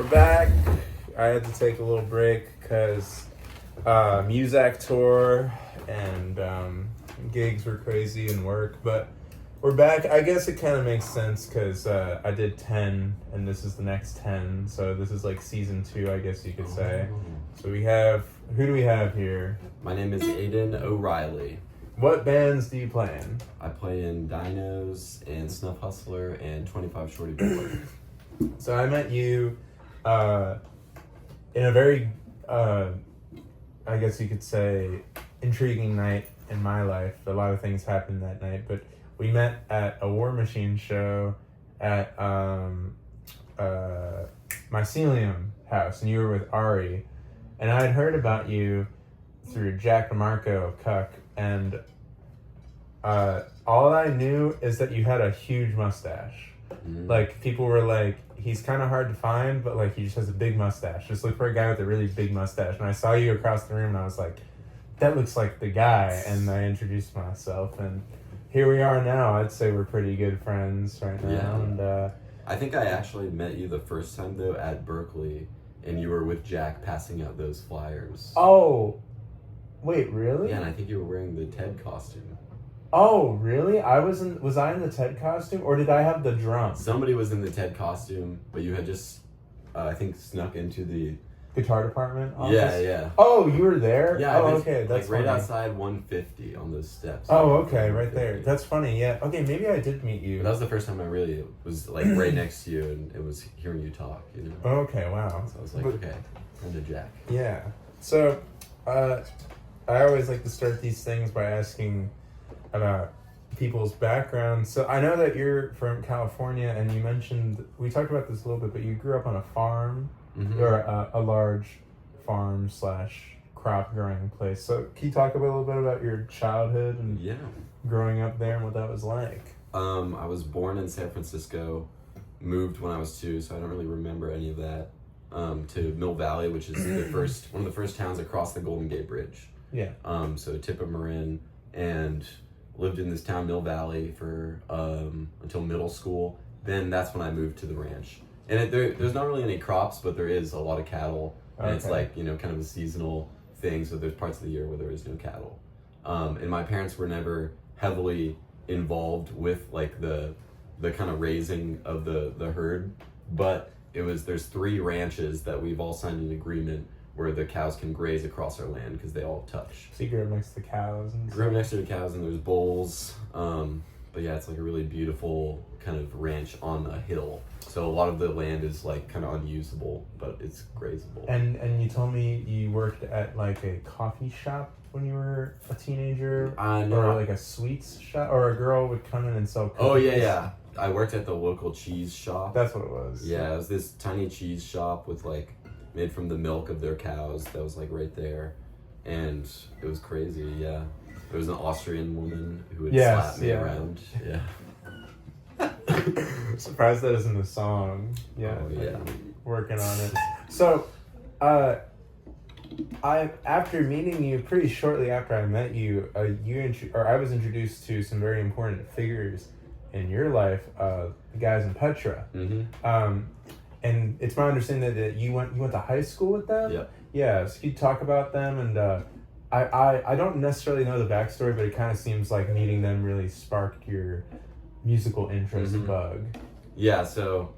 We're back. I had to take a little break because Muzak tour and gigs were crazy and work, but we're back. I guess it kind of makes sense because I did 10 and this is the next 10, so this is like season 2, I guess you could say. So we have, who do we have here? My name is AIDAN O'Reilly. What bands do you play in? I play in DINOS and Snuff Hustler and 25 Shorty Boy. So I met you in a very, I guess you could say, intriguing night in my life. A lot of things happened that night, but we met at a War Machine show at Mycelium House, and you were with Ari. And I had heard about you through Jack DeMarco of Cuck, and all I knew is that you had a huge mustache. Mm-hmm. Like, people were like, he's kind of hard to find, but like, he just has a big mustache. Just look for a guy with a really big mustache. And I saw you across the room, and I was like, that looks like the guy. And I introduced myself, and here we are now. I'd say we're pretty good friends right now. Yeah. And I think I actually met you the first time, though, at Berkeley, and you were with Jack passing out those flyers. oh, wait, really? Yeah, and I think you were wearing the Ted costume. Oh, really? Was I in the Ted costume, or did I have the drum? Somebody was in the Ted costume, but you had just, I think, snuck into the Guitar department office? Yeah. Oh, you were there? Yeah, Oh, I was, okay, that's like right funny. outside 150 on those steps. Oh, okay, right there. That's funny, yeah. Okay, maybe I did meet you. But that was the first time I really was like right next to you, and it was hearing you talk, you know? Okay, wow. So I was like, okay, I'm to Jack. Yeah. So, I always like to start these things by asking about people's backgrounds. So I know that you're from California, and you mentioned, we talked about this a little bit, but you grew up on a farm, Mm-hmm. or a large farm / crop growing place. So can you talk a little bit about your childhood and Yeah. growing up there and what that was like? I was born in San Francisco, moved when I was 2, so I don't really remember any of that, to Mill Valley, which is one of the first towns across the Golden Gate Bridge. Yeah. So tip of Marin, and lived in this town, Mill Valley, for until middle school. Then that's when I moved to the ranch. And there's not really any crops, but there is a lot of cattle. And it's like, you know, kind of a seasonal thing. So there's parts of the year where there is no cattle. And my parents were never heavily involved with like the kind of raising of the herd. But there's 3 ranches that we've all signed an agreement where the cows can graze across our land because they all touch. So you grew up next to the cows and Grew up next to the cows, and there's bulls. But yeah, it's like a really beautiful kind of ranch on a hill. So a lot of the land is like kind of unusable, but it's grazable. And you told me you worked at like a coffee shop when you were a teenager, No, or like a sweets shop, or a girl would come in and sell cookies. Oh yeah. I worked at the local cheese shop. That's what it was. Yeah, it was this tiny cheese shop with like made from the milk of their cows that was like right there, and it was crazy. Yeah, there was an Austrian woman who would slap me around. Yeah. Surprised that isn't a song. Yeah. Oh, yeah. Working on it. So, after meeting you, pretty shortly after I met you, I was introduced to some very important figures in your life, the guys in Petra. Mm-hmm. And it's my understanding that you went to high school with them. Yeah. Yeah. So can you talk about them? And I don't necessarily know the backstory, but it kind of seems like meeting them really sparked your musical interest bug. Yeah, so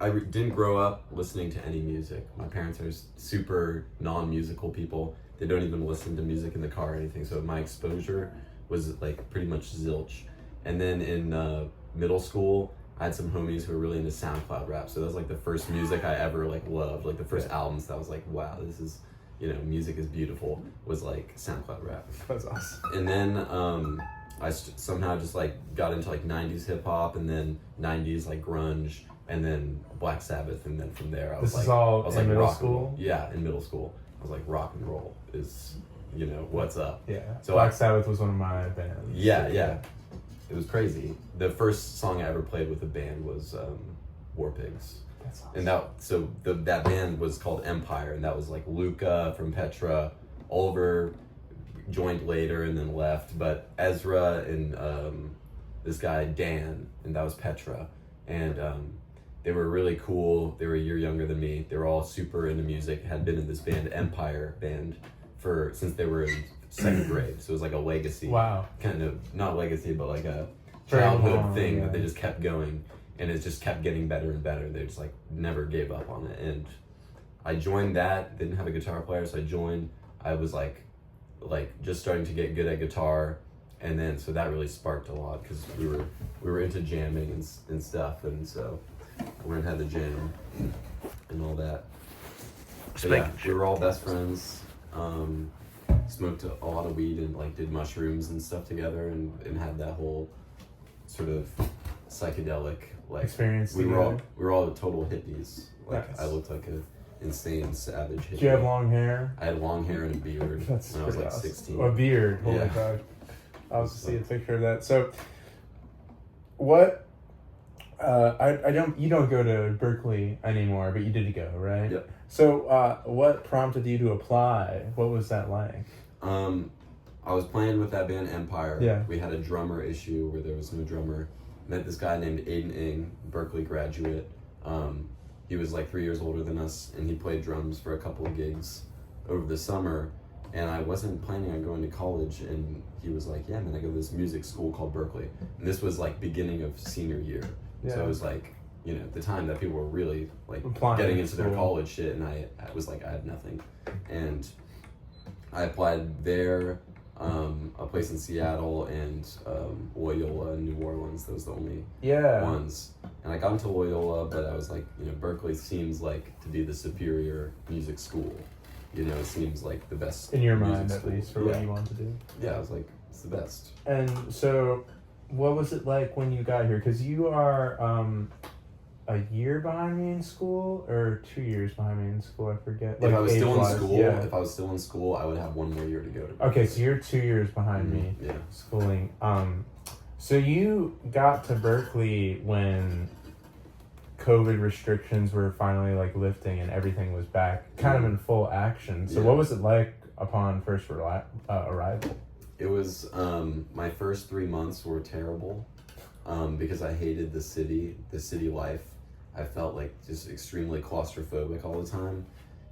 I didn't grow up listening to any music. My parents are super non-musical people. They don't even listen to music in the car or anything, so my exposure was like pretty much zilch. And then in middle school, I had some homies who were really into SoundCloud rap, so that was like the first music I ever like loved, like the first albums that I was like, wow, this is, you know, music is beautiful, was like SoundCloud rap. That's awesome. And then I somehow just like got into like 90s hip hop, and then 90s like grunge, and then Black Sabbath, and then from there I was in middle school? Yeah, in middle school. I was like, rock and roll is, you know, what's up. Yeah. So Black Sabbath was one of my bands. Yeah. It was crazy. The first song I ever played with a band was War Pigs. That's awesome. And that band was called Empire, and that was like Luca from Petra, Oliver joined later and then left, but Ezra and this guy Dan, and that was Petra, and They were really cool. They were a year younger than me. They were all super into music. Had been in this band, Empire band, since they were in second grade. So it was like a legacy. Wow. Kind of, not legacy, but like a Very childhood long, thing yeah. that they just kept going. And it just kept getting better and better. They just like never gave up on it. And I joined that. Didn't have a guitar player, so I joined. I was like just starting to get good at guitar. And then, so that really sparked a lot because we were into jamming and stuff. And so we learned how to jam and all that. So yeah, we were all best friends. Smoked a lot of weed and like did mushrooms and stuff together and had that whole sort of psychedelic like Experience we together. were all total hippies. Like Nice. I looked like a insane savage hippie. Did you have long hair? I had long hair and a beard That's when I was pretty like awesome. 16. A beard. Holy Yeah. God. I'll have to see a picture of that. So, what? You don't go to Berkeley anymore, but you did go, right? Yep. So, what prompted you to apply? What was that like? I was playing with that band Empire. Yeah. We had a drummer issue where there was no drummer. Met this guy named AIDAN, Berkeley graduate. He was like 3 years older than us, and he played drums for a couple of gigs over the summer. And I wasn't planning on going to college, and he was like, "Yeah, man, I go to this music school called Berkeley." And this was like beginning of senior year, Yeah. so it was like, you know, the time that people were really like Applying getting to into their school. college shit, and I was like, I had nothing, and I applied there, a place in Seattle and Loyola in New Orleans. Those were the only Yeah. ones. And I got into Loyola, but I was like, you know, Berkeley seems like to be the superior music school. You know, it seems like the best In your music mind, at school. least, for yeah. what you want to do. Yeah, I was like, it's the best. And so, what was it like when you got here? Because you are a year behind me in school, or 2 years behind me in school. I forget. If I was still in age-wise, school, yeah. if I was still in school, I would have one more year to go to Berkeley. Okay, so you're 2 years behind me. Yeah. Schooling. So you got to Berkeley when COVID restrictions were finally like lifting and everything was back, kind of in full action. So Yeah. what was it like upon first arrival? It was my first 3 months were terrible because I hated the city life. I felt like just extremely claustrophobic all the time,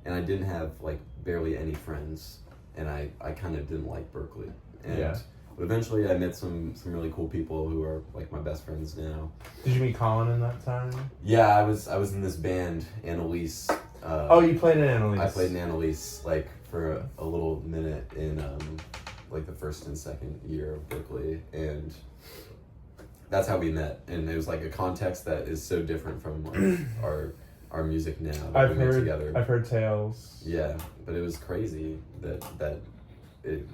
and I didn't have like barely any friends, and I kind of didn't like Berkeley. And Yeah. But eventually I met some really cool people who are like my best friends now. Did you meet Colin in that time? Yeah, I was in this band, Annalise. Oh, you played in Annalise. I played in Annalise like for a little minute in like the first and second year of Berkeley, and that's how we met. And it was like a context that is so different from like our music now that we met together. I've heard tales. Yeah, but it was crazy that it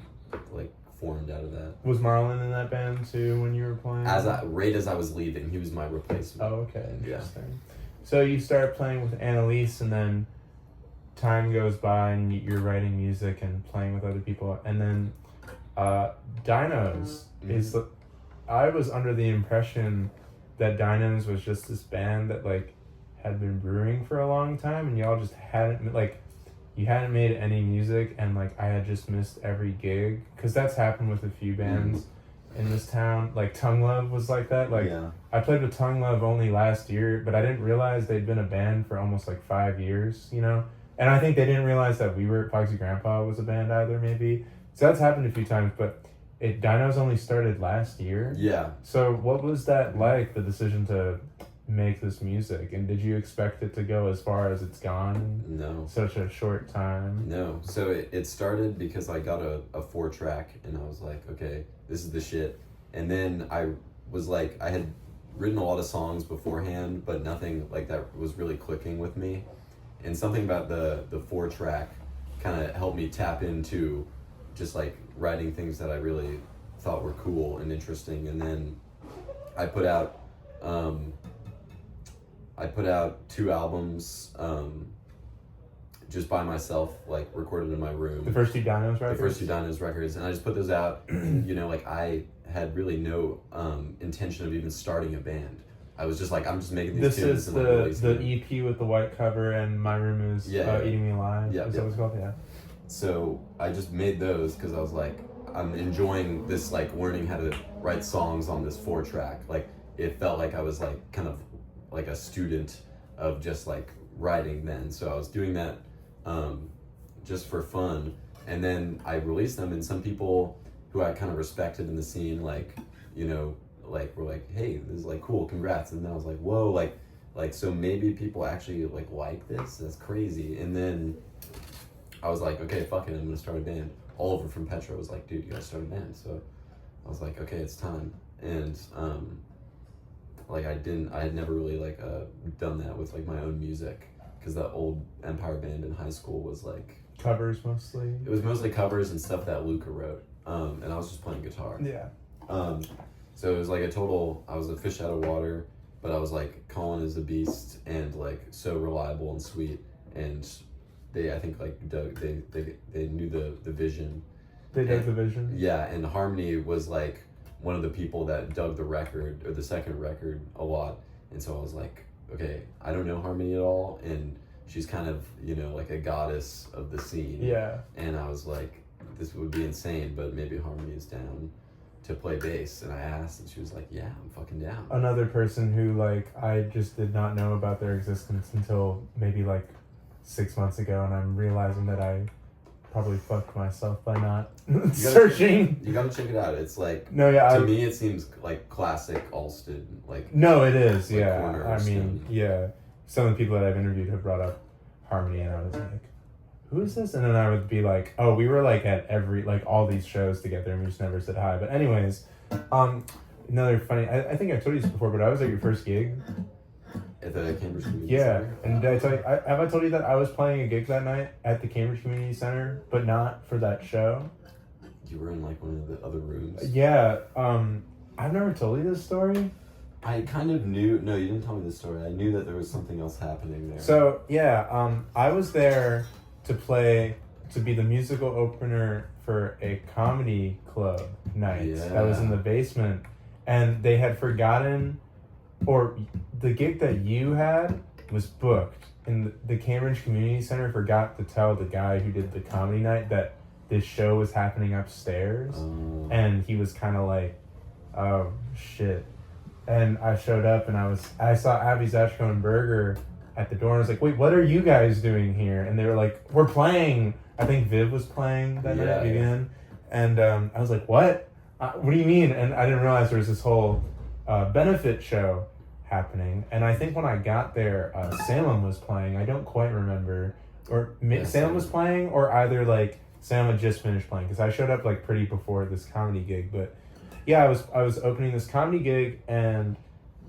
like formed out of that. Was Marlon in that band too when you were playing? Right as I was leaving, he was my replacement. Oh, okay, Yeah. interesting. So you start playing with Annalise, and then time goes by, and you're writing music and playing with other people, and then DINOS is. I was under the impression that DINOS was just this band that like had been brewing for a long time, and y'all just hadn't you hadn't made any music, and like I had just missed every gig, because that's happened with a few bands in this town. Like Tongue Love was like that. Like Yeah. I played with Tongue Love only last year, but I didn't realize they'd been a band for almost like 5 years, you know? And I think they didn't realize that Foxy Grandpa was a band either, maybe. So that's happened a few times, but Dinos only started last year. Yeah. So what was that like, the decision to make this music? And did you expect it to go as far as it's gone in No. such a short time? No. So it started because I got a 4-track, and I was like, okay, this is the shit. And then I was like, I had written a lot of songs beforehand, but nothing like that was really clicking with me. And something about the 4-track kind of helped me tap into just like writing things that I really thought were cool and interesting. And then I put out 2 albums just by myself, like recorded in my room. The first two Dinos records? The first 2 Dinos records, and I just put those out. You know, like I had really no intention of even starting a band. I was just like, I'm just making these This tunes is and like the releasing them. EP with the white cover, and My Room is Eating Me Alive. Yeah, Is that what it's called? Yeah. So I just made those because I was like, I'm enjoying this, like learning how to write songs on this 4-track. Like it felt like I was like kind of like a student of just like writing then. So I was doing that just for fun, and then I released them, and some people who I kind of respected in the scene, like, you know, like were like, hey, this is like cool, congrats. And then I was like, whoa, like so maybe people actually like this. That's crazy. And then I was like, okay, fuck it, I'm gonna start a band. Oliver from Petra was like, dude, you gotta start a band. So I was like, okay, it's time. And like I had never really like done that with like my own music, because the old Empire band in high school was like Covers mostly. it was mostly covers and stuff that Luca wrote, and I was just playing guitar. Yeah. So it was like I was a fish out of water, but I was like, Colin is a beast and like so reliable and sweet, and I think like they knew the vision. They dug the vision. Yeah, and Harmony was like one of the people that dug the record, or the second record, a lot. And so I was like, okay, I don't know Harmony at all, and she's kind of, you know, like a goddess of the scene. Yeah. And I was like, this would be insane, but maybe Harmony is down to play bass. And I asked, and she was like, yeah, I'm fucking down. Another person who like I just did not know about their existence until maybe like 6 months ago, and I'm realizing that I probably fucked myself by not searching. You gotta check it out. It's like, no, yeah. To me, it seems like classic Alston. Like, no, it is. like Yeah, Corner I mean, Stone. yeah. Some of the people that I've interviewed have brought up Harmony, and I was like, who is this? And then I would be like, oh, we were like at all these shows together, and we just never said hi. But anyways, another funny. I think I told you this before, but I was at your first gig. At the Cambridge Community Yeah, Center. and did I tell you? Have I told you that I was playing a gig that night at the Cambridge Community Center, but not for that show? You were in like one of the other rooms. Yeah. I've never told you this story. I kind of knew. No, you didn't tell me this story. I knew that there was something else happening there. So yeah, I was there to be the musical opener for a comedy club night that was in the basement, and they had forgotten, or the gig that you had was booked, and the Cambridge Community Center forgot to tell the guy who did the comedy night that this show was happening upstairs, and he was kind of like, oh shit. And I showed up, and I saw Abby Zachko and Berger at the door, and I was like, wait, what are you guys doing here? And they were like, we're playing. I think Viv was playing that night again. And I was like, what? What do you mean? And I didn't realize there was this whole benefit show happening. And I think when I got there, Salem was playing. I don't quite remember. Or Salem was playing, or either like Salem had just finished playing, because I showed up like pretty before this comedy gig. But yeah, I was opening this comedy gig, and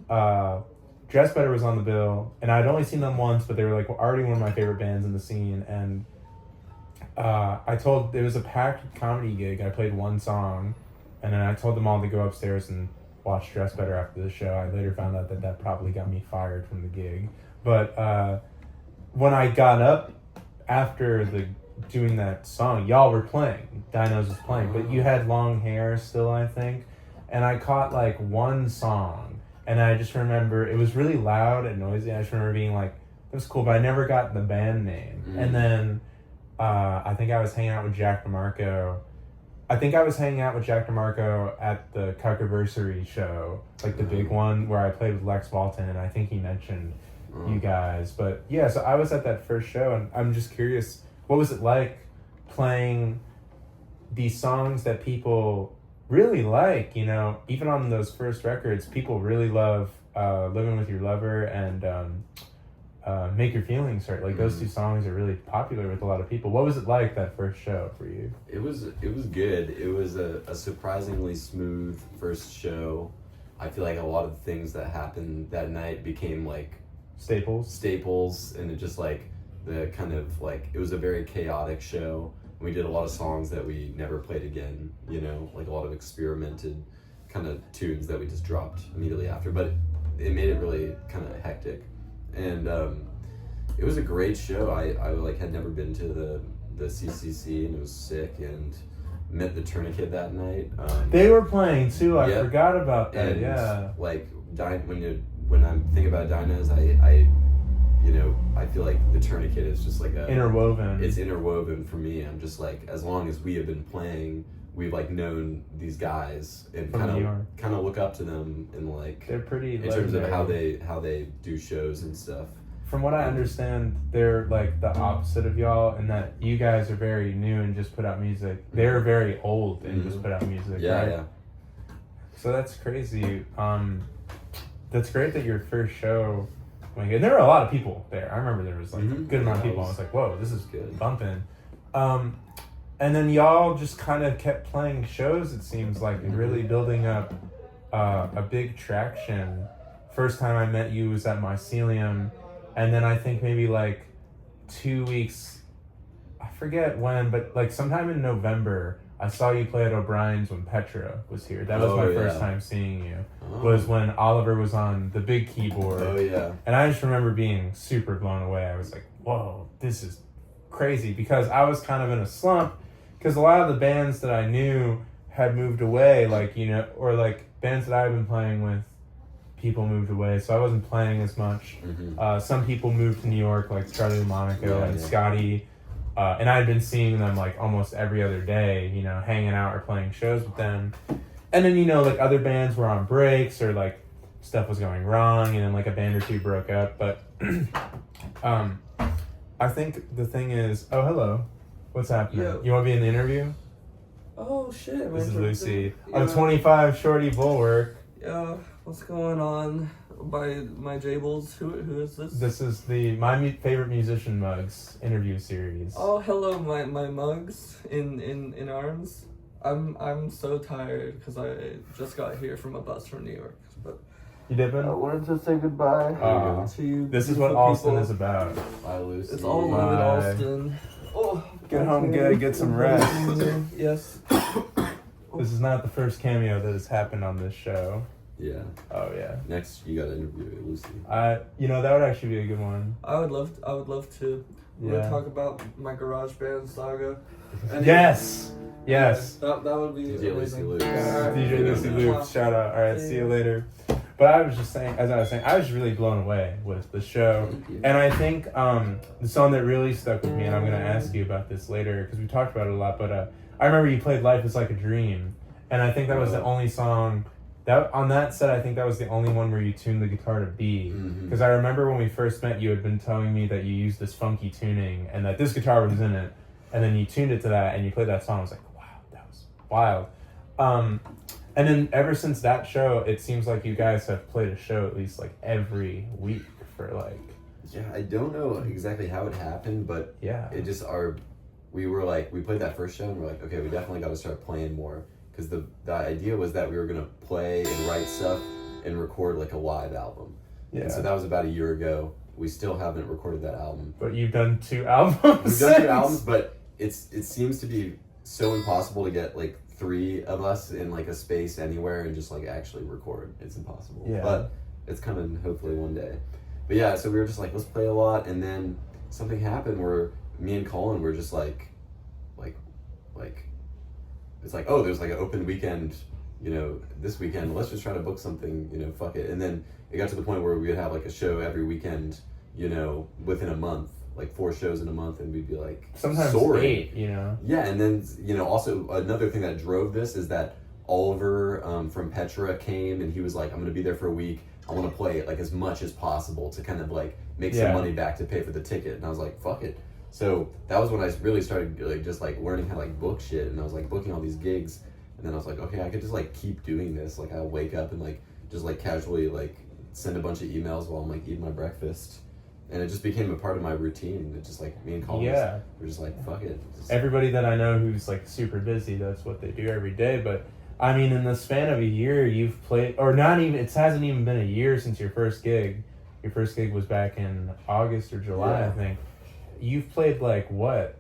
Dress Better was on the bill, and I'd only seen them once, but they were like already one of my favorite bands in the scene. And it was a packed comedy gig. I played one song, and then I told them all to go upstairs and watch Dress Better after the show. I later found out that probably got me fired from the gig. But when I got up after doing that song, y'all were playing. DINOS was playing, but you had long hair still, I think. And I caught like one song, and I just remember it was really loud and noisy. I just remember being like, "That was cool," but I never got the band name. And then I think I was hanging out with Jack DeMarco. I think I was hanging out with Jack DeMarco at the Cuckaversary show, like the big one where I played with Lex Walton, and I think he mentioned you guys. But yeah, so I was at that first show, and I'm just curious, what was it like playing these songs that people really like, you know, even on those first records, people really love Living With Your Lover and Make Your Feelings Hurt. Like those two songs are really popular with a lot of people. What was it like that first show for you? It was good. It was a surprisingly smooth first show. I feel like a lot of things that happened that night became like staples, and it just like the kind of like, it was a very chaotic show. We did a lot of songs that we never played again, you know, like a lot of experimented kind of tunes that we just dropped immediately after, but it made it really kind of hectic. And it was a great show. I like had never been to the CCC, and it was sick, and met the Tourniquet that night. They were playing too. I forgot about that. And yeah, like when I'm thinking about Dinos, I you know, I feel like the Tourniquet is just like interwoven. It's interwoven for me. I'm just like, as long as we have been playing, we've like known these guys and kind of look up to them, and like they're pretty in terms of how they do shows and stuff. from what I understand, they're like the opposite of y'all, in that you guys are very new and just put out music. They're very old and just put out music. Yeah, right? yeah. So that's crazy. That's great that your first show, and there were a lot of people there. I remember there was like a good amount of people. I was like, whoa, this is good. Bumping. And then y'all just kind of kept playing shows, it seems like, and really building up a big traction. First time I met you was at Mycelium, and then I think maybe like 2 weeks, I forget when, but like sometime in November, I saw you play at O'Brien's when Petra was here. That was my first time seeing you. Was when Oliver was on the big keyboard. Oh yeah. And I just remember being super blown away. I was like, whoa, this is crazy, because I was kind of in a slump, because a lot of the bands that I knew had moved away, like, you know, or like bands that I've been playing with, people moved away, so I wasn't playing as much. Some people moved to New York, like Charlie Monaco and Scotty, and I had been seeing them like almost every other day, you know, hanging out or playing shows with them. And then, you know, like other bands were on breaks, or like stuff was going wrong, and then like a band or two broke up. But I think the thing is, oh, hello, what's happening? Yo. You want to be in the interview? Oh shit, man. This is Lucy. I'm 25 Shorty Bulwark. Yeah, what's going on? My Jables, who is this? This is the favorite musician mugs interview series. Oh, hello, my mugs in arms. I'm so tired because I just got here from a bus from New York. But You dipping? I wanted to say goodbye to you. This is what beautiful Austin people. is about. Bye, Lucy. It's all love in Bye. Austin. Oh, Get home good, get some rest. Yes. This is not the first cameo that has happened on this show. Yeah. Oh yeah. Next, you gotta interview Lucy. You know, that would actually be a good one. I would love to. We'll Yeah. talk about my garage band saga. And Yes. Yes. That would be DJ Lucy amazing. Luke. Alright. DJ Lucy Luke, shout out. All right, see you later. But I was just saying, as I was saying, I was really blown away with the show. Thank you. And I think the song that really stuck with me, and I'm going to ask you about this later, because we talked about it a lot, but I remember you played Life is Like a Dream. And I think that was the only song, that on that set, I think that was the only one where you tuned the guitar to B. Because I remember when we first met, you had been telling me that you used this funky tuning, and that this guitar was in it. And then you tuned it to that, and you played that song. I was like, wow, that was wild. And then ever since that show, it seems like you guys have played a show at least like every week for like... Yeah, I don't know exactly how it happened, but it just we played that first show and we're like, okay, we definitely got to start playing more, because the idea was that we were gonna play and write stuff and record like a live album. Yeah. And so that was about a year ago. We still haven't recorded that album. But you've done 2 albums. We've done 2 albums, but it seems to be so impossible to get like 3 of us in like a space anywhere and just like actually record. It's impossible. Yeah. But it's coming hopefully one day. But yeah, so we were just like, let's play a lot, and then something happened where me and Colin were just like it's like, oh, there's like an open weekend, you know, this weekend, let's just try to book something, you know, fuck it. And then it got to the point where we would have like a show every weekend, you know, within a month, like 4 shows in a month, and we'd be like, sometimes soaring. 8, you know. Yeah, and then, you know, also another thing that drove this is that Oliver from Petra came, and he was like, I'm gonna be there for a week, I want to play like as much as possible to kind of like make some money back to pay for the ticket. And I was like, fuck it. So that was when I really started like just like learning how to like book shit, and I was like booking all these gigs, and then I was like, okay, I could just like keep doing this. Like I'll wake up and like just like casually like send a bunch of emails while I'm like eating my breakfast, and it just became a part of my routine. It just like me and Colin were just like, fuck it. Everybody that I know who's like super busy, that's what they do every day. But I mean, in the span of a year, you've played, or not even, it hasn't even been a year since your first gig. Your first gig was back in August or July, I think. You've played like what,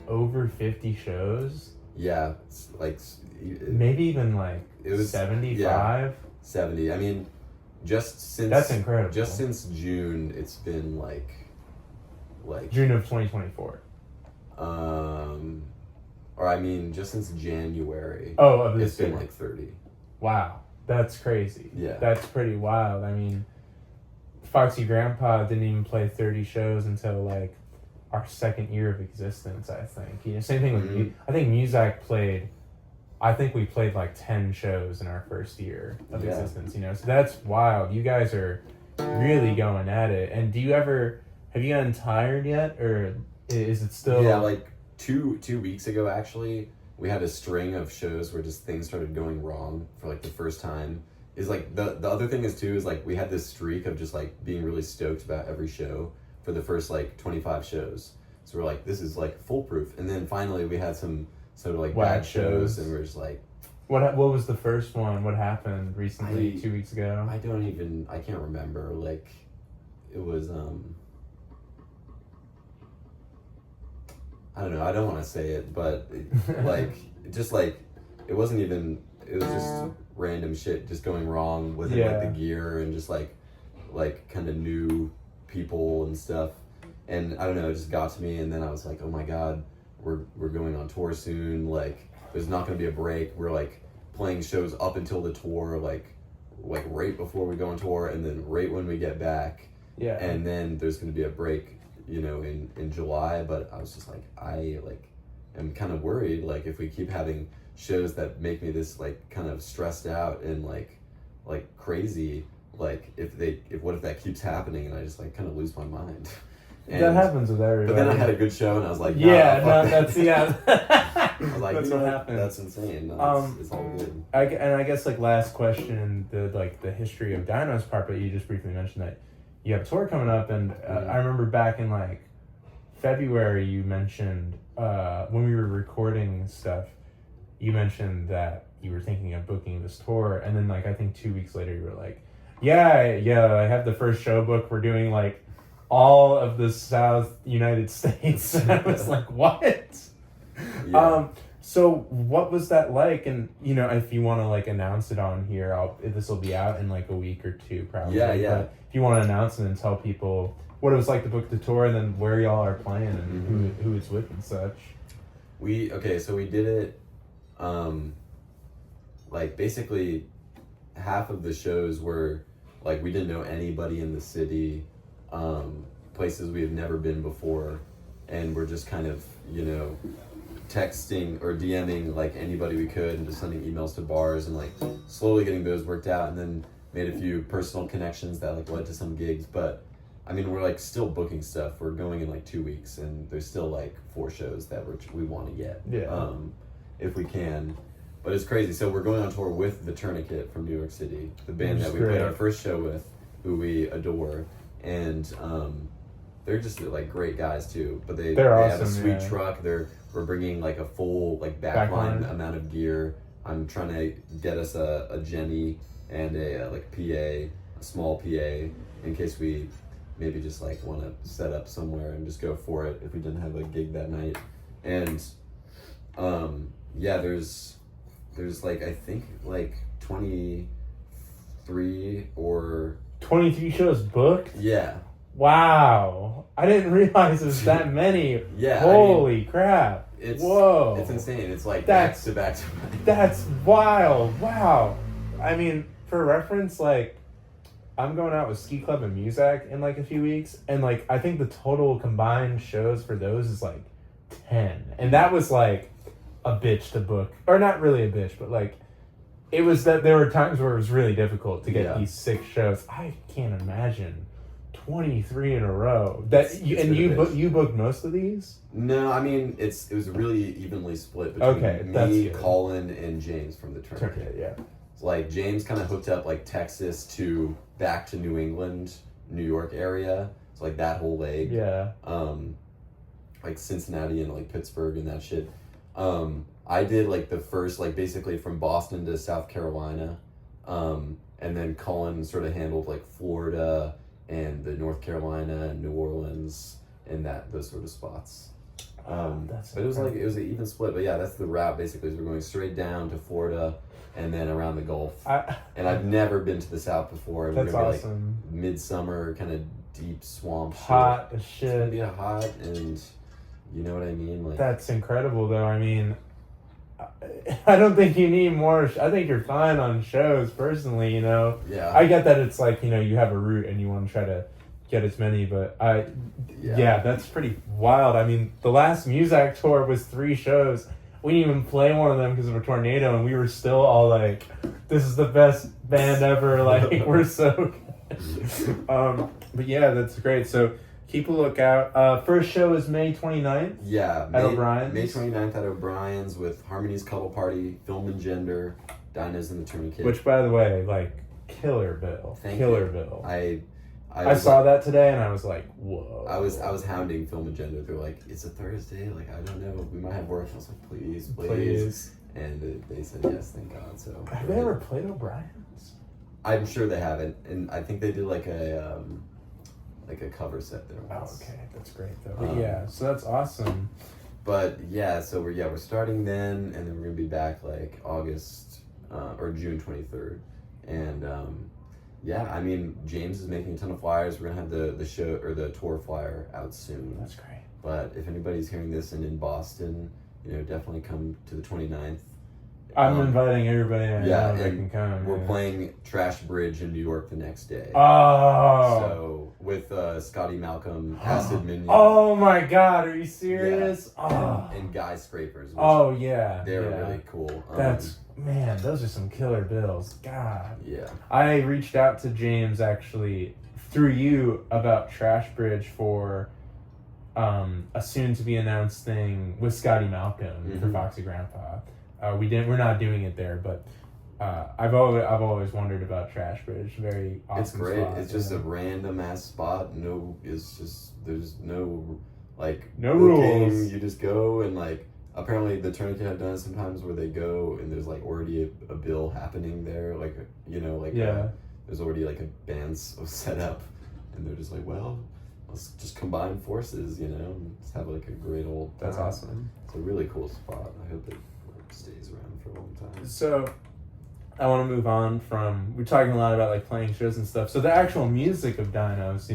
over 50 shows? Yeah, it's like maybe even like it was 75. Yeah, 70. I mean, just since that's incredible. Just since June, it's been like June of 2024. Or I mean, just since January. Oh, of this it's been year. like 30. Wow, that's crazy. Yeah, that's pretty wild. I mean, Foxy Grandpa didn't even play 30 shows until like our second year of existence, I think. You know, same thing with me. I think Muzak played, I think we played like 10 shows in our first year of existence, you know? So that's wild. You guys are really going at it. And have you gotten tired yet, or is it still? Yeah, like two weeks ago, actually, we had a string of shows where just things started going wrong for like the first time. Is like the other thing is too is like we had this streak of just like being really stoked about every show for the first like 25 shows. So we're like, this is like foolproof. And then finally we had some sort of like bad shows, and we're just like, what was the first one? What happened recently? 2 weeks ago? I can't remember. Like, it was I don't know. I don't want to say it, but it wasn't even. It was just random shit just going wrong with like the gear and just like kind of new people and stuff. And I don't know. It just got to me, and then I was like, oh my god, we're going on tour soon. Like, there's not going to be a break. We're like playing shows up until the tour, like right before we go on tour, and then right when we get back. Yeah. And then there's going to be a break, in July. But I was just like, I am kind of worried, like if we keep having shows that make me this like kind of stressed out and like crazy, like what if that keeps happening and I just like kind of lose my mind. And, that happens with everybody. But then I had a good show and I was like, that's I was like, that's what happens. That's insane. No, it's all good. I guess like last question, the history of DINOS part, but you just briefly mentioned that you have a tour coming up, and I remember back in like February you mentioned when we were recording stuff, you mentioned that you were thinking of booking this tour, and then like I think 2 weeks later you were like, yeah, I have the first show book. We're doing like all of the South United States. And I was like, what? Yeah. So what was that like? And if you want to like announce it on here, this will be out in like a week or two probably. Yeah. But if you want to announce it and tell people what it was like to book the tour, and then where y'all are playing and who it's with and such. So we did it, like basically half of the shows were like we didn't know anybody in the city, places we had never been before, and we're just kind of texting or DMing like anybody we could and just sending emails to bars and like slowly getting those worked out, and then made a few personal connections that like led to some gigs. But I mean, we're like still booking stuff. We're going in like 2 weeks, and there's still like 4 shows that we want to get, if we can. But it's crazy. So we're going on tour with the Tourniquet from New York City, the band that we played our first show with, who we adore, and they're just like great guys too. But they awesome, have a sweet truck. We're bringing like a full like backline amount of gear. I'm trying to get us a Jenny and a like PA, a small PA, in case we maybe just like want to set up somewhere and just go for it if we didn't have a gig that night. And there's like I think like 23 or 23 shows booked? Yeah. Wow. I didn't realize it was that many. Yeah. Holy crap. Whoa. It's insane. It's like back to back. That's wild. Wow. I mean, for reference, like I'm going out with Ski Club and Muzak in like a few weeks, and like I think the total combined shows for those is like 10. And that was like a bitch to book. Or not really a bitch, but like it was that there were times where it was really difficult to get these 6 shows. I can't imagine 23 in a row. You booked most of these? No, I mean it was really evenly split between me, Colin, and James from the Tourniquet. Yeah. So like James kind of hooked up like Texas to back to New England, New York area. So like that whole leg. Yeah. Like Cincinnati and like Pittsburgh and that shit. I did like the first like basically from Boston to South Carolina. And then Colin sort of handled like Florida and the North Carolina and New Orleans and those sort of spots. But it was an even split. But yeah, that's the route basically. Is we're going straight down to Florida and then around the Gulf. And I've never been to the South before. That's gonna be awesome. Like midsummer kind of deep swamp hot shit. As shit. It's gonna be hot, and you know what I mean. Like that's incredible, though. I mean, I don't think you need more. I think you're fine on shows, personally. Yeah. I get that it's like you have a route and you want to try to get as many, but that's pretty wild. I mean, the last Muzak tour was 3 shows. We didn't even play one of them because of a tornado, and we were still all like, "This is the best band ever!" Like we're so. But yeah, that's great. So keep a lookout. First show is May 29th. Yeah, at O'Brien's. May 29th at O'Brien's with Harmony's Cuddle Party, Film and Gender, Dinos and the Tourniquet. Which, by the way, like, killer bill. Thank killer you. bill. I saw that today and I was like, whoa. I was hounding Film and Gender. They're like, it's a Thursday. Like, I don't know. We might have work. I was like, please. And they said yes, thank God. So have they ever played O'Brien's? I'm sure they haven't, and I think they did like a cover set there once. Oh, okay, that's great though. But yeah, so that's awesome. But yeah, so we're starting then, and then we're gonna be back like August or June 23rd, and yeah, I mean James is making a ton of flyers. We're gonna have the show or the tour flyer out soon. That's great. But if anybody's hearing this and in Boston, definitely come to the 29th. I'm inviting everybody I know that can come. We're playing Trash Bridge in New York the next day. Oh! So, with Scotty Malcolm, Acid Minion. Oh my God, are you serious? Yeah. Oh. And Guy Scrapers. Oh, yeah. They're really cool. Man, those are some killer bills. God. Yeah. I reached out to James, actually, through you, about Trash Bridge for a soon-to-be-announced thing with Scotty Malcolm for Foxy Grandpa. We're not doing it there, but I've always wondered about Trash Bridge. Very awesome. It's great. Spot, it's just a random ass spot. There's no rules. You just go and apparently the tourniquet have done it sometimes where they go and there's already a bill happening there, there's already a band set up, and they're just like, well, let's just combine forces, and just have a great old. That's awesome. It's a really cool spot. I hope it stays around for a long time. So I want to move on from, we're talking a lot about playing shows and stuff. So the actual music of Dinos,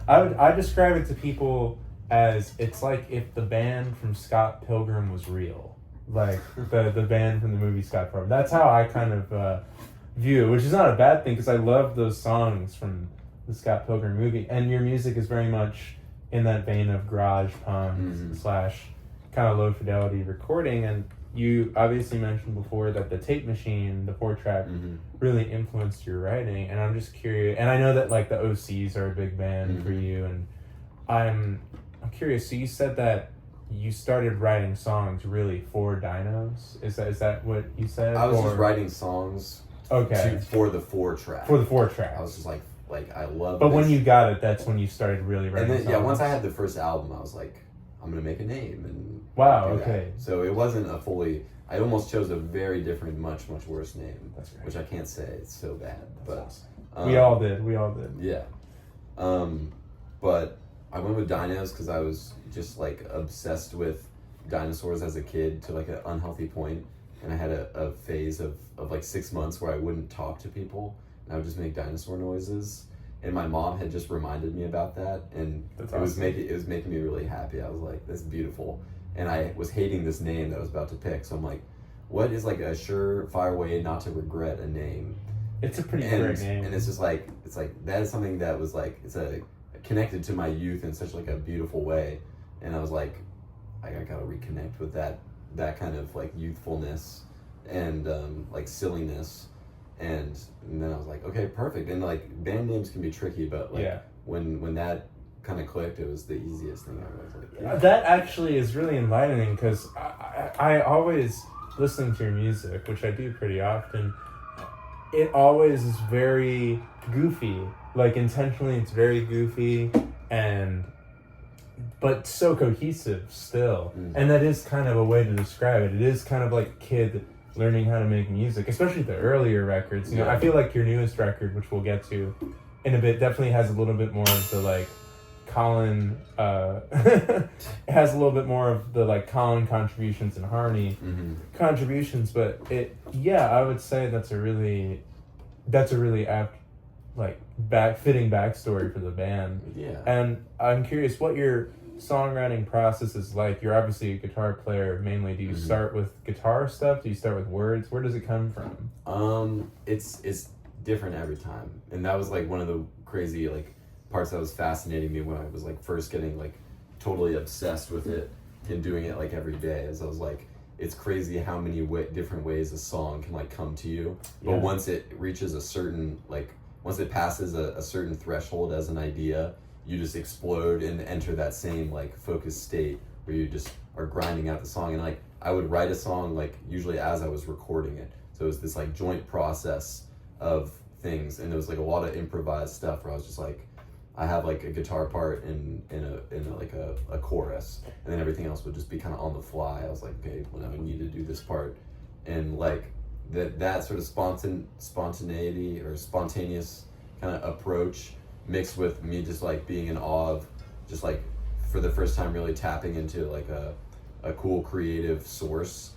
I describe it to people as it's like if the band from Scott Pilgrim was real, like the band from the movie Scott Pilgrim. That's how I kind of view it, which is not a bad thing because I love those songs from the Scott Pilgrim movie, and your music is very much in that vein of garage punk / kind of low fidelity recording. And you obviously mentioned before that the tape machine, the 4-track, really influenced your writing, and I'm just curious. And I know that the OCs are a big band for you, and I'm curious. So you said that you started writing songs really for Dinos. Is that what you said? I was just writing songs. Okay. For the 4-track. For the 4-track. I was just like I love. But when you got it, that's when you started really writing. And then songs. once I had the first album, I was like, I'm gonna make a name and. Wow. Okay. That. So it wasn't a fully. I almost chose a very different, much worse name. That's great. Which I can't say. It's so bad. That's awesome. We all did. Yeah. But I went with Dinos because I was just obsessed with dinosaurs as a kid to an unhealthy point, and I had a phase of 6 months where I wouldn't talk to people and I would just make dinosaur noises. And my mom had just reminded me about that, and it was making me really happy. I was like, "That's beautiful," and I was hating this name that I was about to pick. So I'm like, "What is a surefire way not to regret a name?" It's a pretty great name, and it's just that is something that was connected to my youth in such a beautiful way, and I was like, I gotta reconnect with that kind of youthfulness and silliness. And then I was like, okay, perfect. And band names can be tricky, but when that kind of clicked, it was the easiest thing ever. I was like, yeah. That actually is really enlightening because I always, listening to your music, which I do pretty often, it always is very goofy. Intentionally, it's very goofy but so cohesive still. And that is kind of a way to describe it. It is kind of like a kid learning how to make music, especially the earlier records. I feel like your newest record, which we'll get to in a bit, definitely has a little bit more of the Colin it has a little bit more of the Colin contributions and Harmony contributions, but I would say that's a really apt fitting backstory for the band. Yeah. And I'm curious what your songwriting process is like. You're obviously a guitar player mainly. Do you start with guitar stuff? Do you start with words? Where does it come from? It's different every time, and that was one of the crazy parts that was fascinating me when I was first getting totally obsessed with it and doing it every day. As I was it's crazy how many different ways a song can come to you, but once it reaches a certain once it passes a certain threshold as an idea, you just explode and enter that same like focused state where you just are grinding out the song. And like I would write a song like usually as I was recording it, so it was this like joint process of things, and there was like a lot of improvised stuff where I was just like, I have like a guitar part in a chorus, and then everything else would just be kind of on the fly. I was like, okay, well now I need to do this part, and like that sort of spontaneity or spontaneous kind of approach mixed with me just like being in awe of just like for the first time really tapping into like a cool creative source.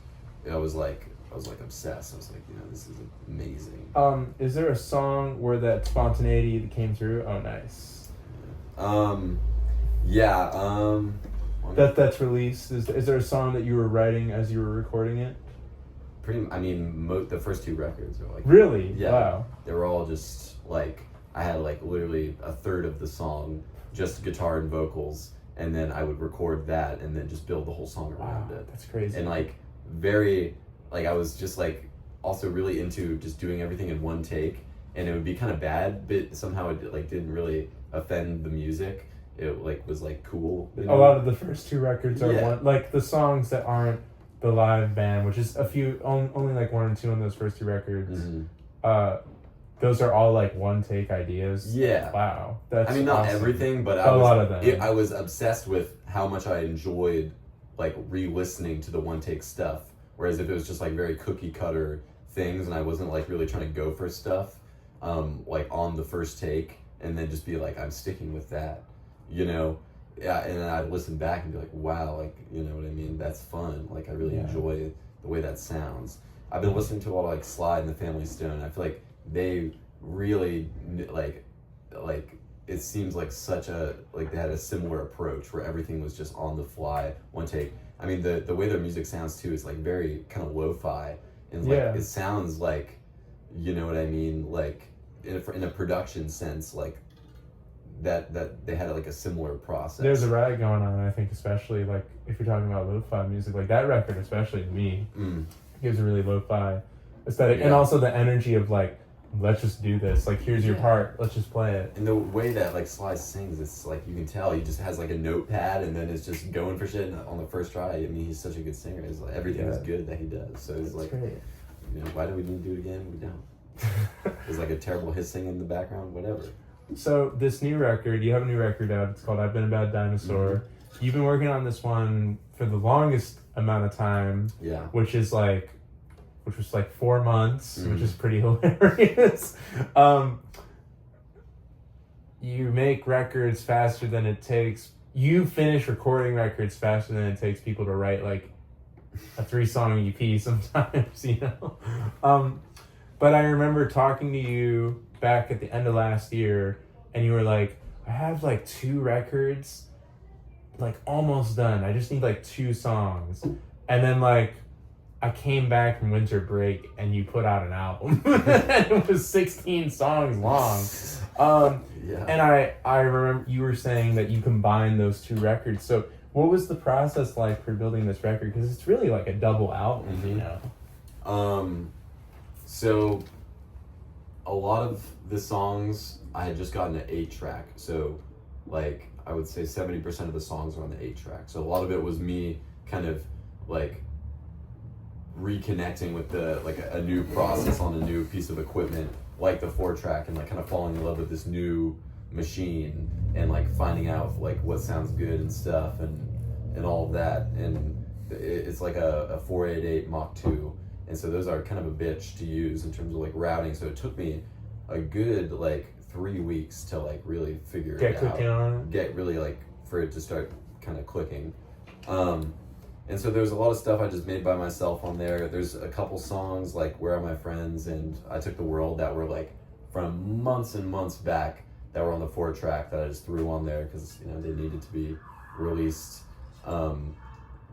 I was like obsessed. I was like, this is amazing. Is there a song where that spontaneity came through? Oh, nice. Yeah. That's released. Is there a song that you were writing as you were recording it? The first 2 records are like. Really? Yeah. Wow. They were all just like, I had like literally a third of the song, just guitar and vocals, and then I would record that and then just build the whole song around it. That's crazy. And like very, like I was just like also really into just doing everything in one take, and it would be kind of bad, but somehow it like didn't really offend the music. It like was like cool. A lot of the first 2 records are Yeah. one, like the songs that aren't the live band, which is a few, only like 1 or 2 on those first 2 records. Mm-hmm. Those are all like one take ideas. Yeah. Wow. That's not awesome. everything, but A lot of them. I was obsessed with how much I enjoyed like re-listening to the one take stuff. Whereas if it was just like very cookie cutter things and I wasn't like really trying to go for stuff, like on the first take, and then just be like, I'm sticking with that, Yeah, and then I'd listen back and be like, wow, like, you know what I mean? That's fun. Like, I really enjoy the way that sounds. I've been listening to a lot of like Sly and the Family Stone. I feel like they really like it seems like they had a similar approach where everything was just on the fly, one take. I mean, the way their music sounds too is like very kind of lo-fi, and like it sounds like, you know what I mean, like in a production sense, like that they had like a similar process. There's a rag going on, I think, especially like if you're talking about lo-fi music, like that record, especially to me, gives a really lo-fi aesthetic, and also the energy of like, let's just do this. Like, here's your part. Let's just play it. And the way that like Sly sings, it's like you can tell he just has like a notepad and then it's just going for shit on the first try. I mean, he's such a good singer. It's like everything is good that he does. So it's like, great. Why do we need to do it again? We don't. There's like a terrible hissing in the background. Whatever. So this new record, you have a new record out. It's called "I've Been a Bad Dinosaur." Mm-hmm. You've been working on this one for the longest amount of time. Yeah. Which was like 4 months, which is pretty hilarious. You make records faster than it takes. You finish recording records faster than it takes people to write like a 3-song EP sometimes, But I remember talking to you back at the end of last year, and you were like, I have like 2 records, like almost done. I just need like 2 songs. And then like, I came back from winter break and you put out an album. And it was 16 songs long. And I remember you were saying that you combined those 2 records. So what was the process like for building this record? Because it's really like a double album, So a lot of the songs I had just gotten an 8-track. So like I would say 70% of the songs are on the 8-track. So a lot of it was me kind of like reconnecting with the like a new process on a new piece of equipment, like the 4-track, and like kind of falling in love with this new machine and like finding out like what sounds good and stuff and all of that. And it's like a 488 Mach 2, and so those are kind of a bitch to use in terms of like routing. So it took me a good like 3 weeks to like really figure it out, get really like for it to start kind of clicking. And so there's a lot of stuff I just made by myself on there. There's a couple songs like Where Are My Friends and I Took the World that were like from months and months back that were on the 4-track that I just threw on there because they needed to be released.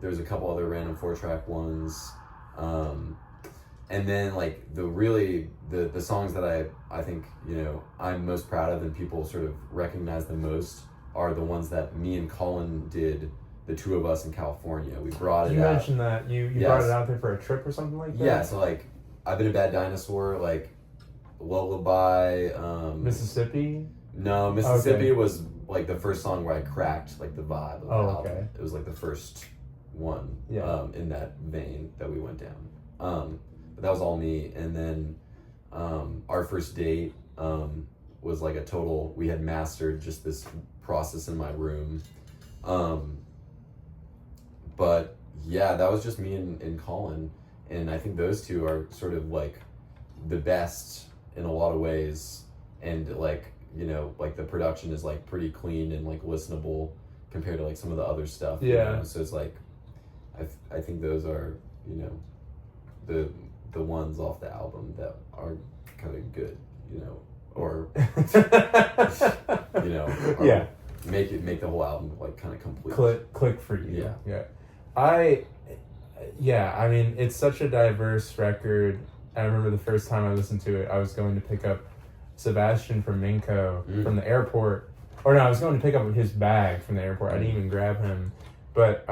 There's a couple other random 4-track ones. And then like the songs that I think I'm most proud of and people sort of recognize the most are the ones that me and Colin did, the 2 of us in California. We brought it out. You mentioned that. You brought it out there for a trip or something like that? Yeah, so like I've Been a Bad Dinosaur, like Lullaby. Mississippi. No, Mississippi Okay. was like the first song where I cracked like the vibe of the album. Okay. It was like the first one in that vein that we went down. But that was all me. And then our first date was like a total, we had mastered just this process in my room. But yeah, that was just me and Colin. And I think those two are sort of like the best in a lot of ways. And like, you know, like the production is like pretty clean and like listenable compared to like some of the other stuff. Yeah. You know? So it's like, I think those are, you know, the ones off the album that are kind of good, you know, or you know, or make the whole album like kind of complete. Click for you. Yeah. I mean, it's such a diverse record. I remember the first time I listened to it, I was going to pick up Sebastian from Minko from the airport. Or no, I was going to pick up his bag from the airport. I didn't even grab him. But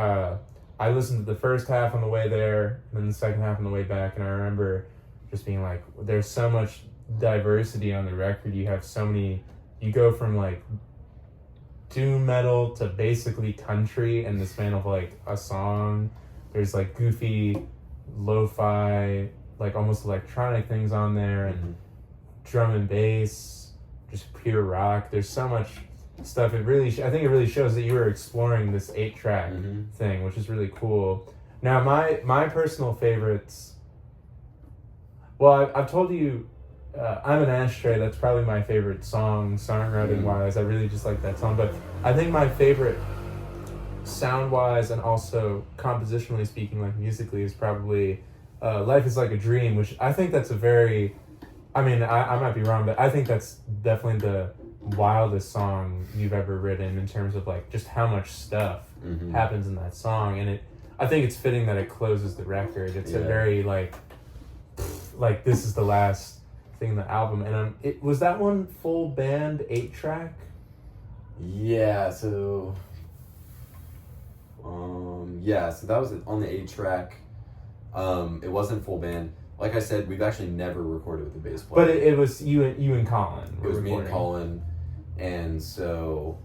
I listened to the first half on the way there, and then the second half on the way back, and I remember just being like, there's so much diversity on the record. You have so many, you go from like doom metal to basically country in the span of like a song. There's like goofy lo-fi, like almost electronic things on there, and drum and bass, just pure rock. There's so much stuff. I think it really shows that you were exploring this 8-track thing, which is really cool. Now my personal favorites, well, I've told you, I'm an Ashtray. That's probably my favorite song, songwriting wise. I really just like that song. But I think my favorite, sound wise and also compositionally speaking, like musically, is probably Life Is Like a Dream, which I think that's a very, I mean, I might be wrong, but I think that's definitely the wildest song you've ever written in terms of like just how much stuff happens in that song. And I think it's fitting that it closes the record. It's a very like this is the last thing in the album. And was that one full band 8-track? Yeah, so so that was on the 8-track. It wasn't full band. Like I said, we've actually never recorded with the bass player. But it was you and Colin. It was me and Colin, and so